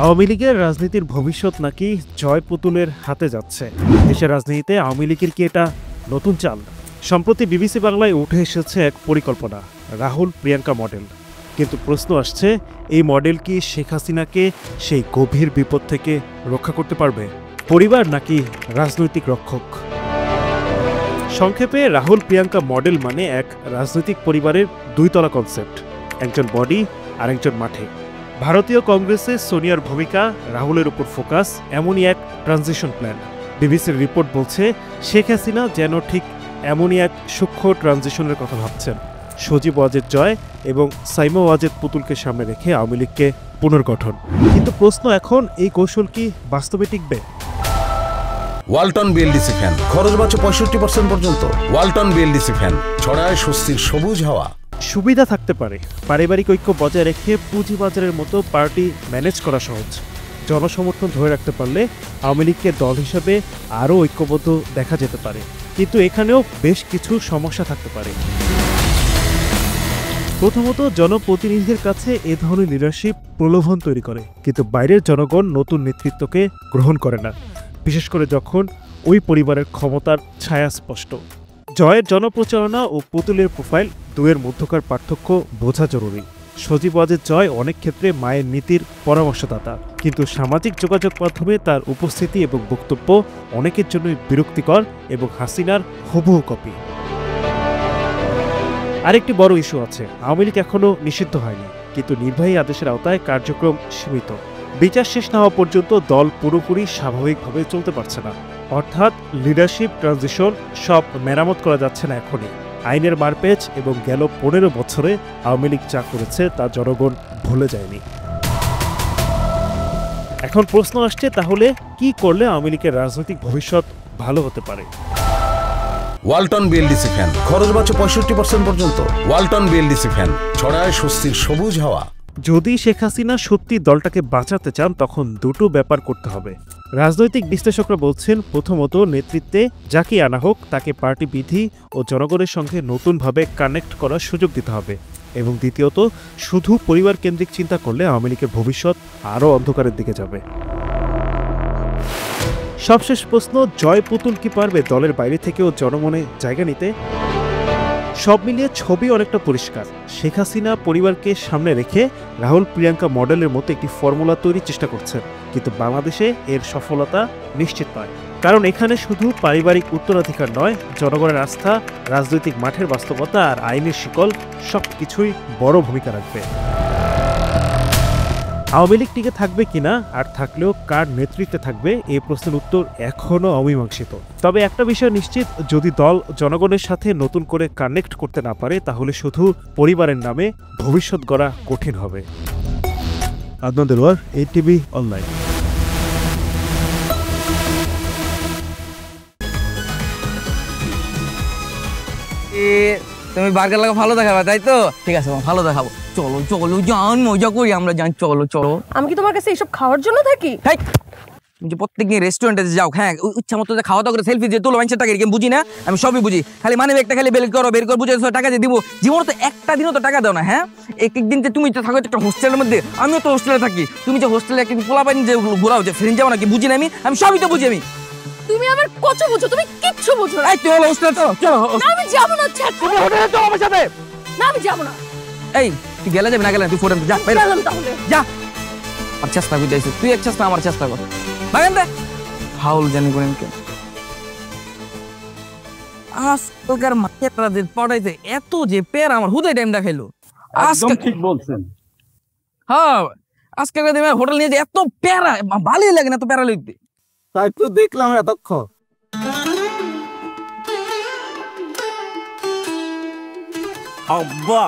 আওয়ামী লীগের রাজনীতির ভবিষ্যৎ নাকি জয় পুতুলের হাতে যাচ্ছে। দেশের রাজনীতিতে আওয়ামী লীগের কি এটা নতুন চাল? সম্প্রতি বিবিসি বাংলায় উঠে এসেছে এক পরিকল্পনা, রাহুল প্রিয়াঙ্কা মডেল। কিন্তু প্রশ্ন আসছে, এই মডেল কি শেখ হাসিনাকে সেই গভীর বিপদ থেকে রক্ষা করতে পারবে? পরিবার নাকি রাজনৈতিক রক্ষক? সংক্ষেপে রাহুল প্রিয়াঙ্কা মডেল মানে এক রাজনৈতিক পরিবারের দুইতলা কনসেপ্ট, একজন বডি আর একজন মাঠে। ভারতীয় কংগ্রেসে সোনিয়ার ভূমিকা, রাহুলের উপর ফোকাস, এমনই এক ট্রানজিশন প্ল্যান। বিবিসির রিপোর্ট বলছে, শেখ হাসিনা যেন ঠিক এমনই এক সূক্ষ্ম ট্রানজিশনের কথা ভাবছেন। সজীব ওয়াজেদ জয় এবং সাইমা ওয়াজেদ পুতুলকে সামনে রেখে আওয়ামী লীগকে পুনর্গঠন। কিন্তু প্রশ্ন এখন, এই কৌশল কি বাস্তবে টিকবে? ওয়ালটন বিএলডিসি ফ্যান, খরচ বাঁচে 65% পর্যন্ত। ওয়ালটন বিএলডিসি ফ্যান ছড়ায় স্বস্তির সবুজ হাওয়া। সুবিধা থাকতে পারে, পারিবারিক ঐক্য বজায় রেখে পুঁজিবাজারের মতো পার্টি ম্যানেজ করা সহজ। জনসমর্থন ধরে রাখতে পারলে আওয়ামী লীগকে দল হিসাবে আরও ঐক্যবদ্ধ দেখা যেতে পারে। কিন্তু এখানেও বেশ কিছু সমস্যা থাকতে পারে। প্রথমত, জনপ্রতিনিধিদের কাছে এ ধরনের লিডারশিপ প্রলোভন তৈরি করে, কিন্তু বাইরের জনগণ নতুন নেতৃত্বকে গ্রহণ করে না, বিশেষ করে যখন ওই পরিবারের ক্ষমতার ছায়া স্পষ্ট। জয়ের জনপ্রচারণা ও পুতুলের প্রোফাইল দুয়ের মধ্যকার পার্থক্য বোঝা জরুরি। সজীব ওয়াজেদ জয় অনেক ক্ষেত্রে মায়ের নীতির পরামর্শদাতা, কিন্তু সামাজিক যোগাযোগ মাধ্যমে তার উপস্থিতি এবং বক্তব্য অনেকের জন্যই বিরক্তিকর এবং হাসিনার হুবহু কপি। আরেকটি বড় ইস্যু আছে, আওয়ামী লীগ এখনও নিষিদ্ধ হয়নি, কিন্তু নির্বাহী আদেশের আওতায় কার্যক্রম সীমিত। বিচার শেষ না হওয়া পর্যন্ত দল পুরোপুরি স্বাভাবিকভাবে চলতে পারছে না। অর্থাৎ লিডারশিপ ট্রানজিশন সব মেরামত করা যাচ্ছে না এখনই। আইনের মারপ্যাচ এবং গেল 15 বছরে আওয়ামী লীগ যা করেছে তা জনগণ ভুলে যায়নি। এখন প্রশ্ন আসছে, তাহলে কি করলে আওয়ামী লীগের রাজনৈতিক ভবিষ্যৎ ভালো হতে পারে? ওয়ালটন বিএলডিসি ফ্যান, খরচ বাঁচে 65% পর্যন্ত। ওয়ালটন বিএলডিসি ফ্যান ছড়ায় স্বস্তির সবুজ হাওয়া। যদি শেখ হাসিনা সত্যি দলটাকে বাঁচাতে চান, তখন দুটো ব্যাপার করতে হবে। রাজনৈতিক বিশ্লেষকরা বলছেন, প্রথমত নেতৃত্বে যাকে আনা হোক তাকে পার্টি বিধি ও জনগণের সঙ্গে নতুনভাবে কানেক্ট করার সুযোগ দিতে হবে, এবং দ্বিতীয়ত শুধু পরিবার কেন্দ্রিক চিন্তা করলে আওয়ামী লীগের ভবিষ্যৎ আরও অন্ধকারের দিকে যাবে। সবশেষ প্রশ্ন, জয় পুতুল কি পারবে দলের বাইরে থেকেও জনমনে জায়গা নিতে? সব মিলিয়ে ছবি অনেকটা পরিষ্কার। শেখ হাসিনা পরিবারকে সামনে রেখে রাহুল প্রিয়াঙ্কা মডেলের মতো একটি ফর্মুলা তৈরির চেষ্টা করছেন, কিন্তু বাংলাদেশে এর সফলতা নিশ্চিত নয়। কারণ এখানে শুধু পারিবারিক উত্তরাধিকার নয়, জনগণের আস্থা, রাজনৈতিক মাঠের বাস্তবতা আর আইনের শিকল সবকিছুই বড় ভূমিকা রাখবে। আওয়ামী লীগ টিকে থাকবে কিনা, আর থাকলেও কার নেতৃত্বে থাকবে, এই প্রশ্নের উত্তর এখনও অমীমাংসিত। তবে একটা বিষয় নিশ্চিত, যদি দল জনগণের সাথে নতুন করে কানেক্ট করতে না পারে, তাহলে শুধু পরিবারের নামে ভবিষ্যৎ গড়া কঠিন হবে। Adnan Delwar, ATV online. তুমি বার্গার লাগা ভালো দেখাবা, তাই তো? ঠিক আছে, ভালো দেখাবো। চলো চলো জান, মজা করি আমরা, জান। চলো চলো। আমি কি তোমার কাছে এইসব খাওয়ার জন্য থাকি? তুমি যে প্রত্যেকদিন রেস্টুরেন্টে যাও, হ্যাঁ, ইচ্ছা মতো খাওয়া দাওয়া করে সেলফি দিয়ে তুলো, মানুষের টাকা এরকম বুঝি না, আমি সবই বুঝি। খালি মানে একটা খালি বের করো বুঝে টাকা দিয়ে দিব। জীবনে তো একটা দিনও তো টাকা দাও না। হ্যাঁ, একদিন যে তুমি থাকো একটা হোস্টেলের মধ্যে, আমিও তো হোস্টেলে থাকি। তুমি যে হোস্টেলে একদিন পোলা পানি যে ঘোরাও, যে ফ্রেন্ড যাও নাকি, বুঝি না আমি সবই তো বুঝি। তুমি আমার কত বুঝো, তুমি কিচ্ছু বুঝো না। এই তুই হলো হোস্টেলে, চলো চলো। আমি যাব না। তুমি হোটেলে চলো আমার সাথে। না, আমি যাব না। এই তুই গেলে যাবি না, গেলে তুই ফোরেন যা, বাইরে গেলাম তাহলে। যা। আর চেষ্টা করে যাইছিস তুই, এক চেষ্টা আমার চেষ্টা কর। বাগান দে ফাউল জানি করেন কেন। আজকালকার মায়েরা যে পড়াইতে এত যে পের, আমার হুদাই টাইম দেখাইলো। একদম ঠিক বলছেন। হ্যাঁ, আজকালকার দিনে হোটেল নিয়ে যে এত প্যারা, ভালোই লাগে না এত প্যারা লইতে। তাই তো দেখলাম এতক্ষণ। আব্বা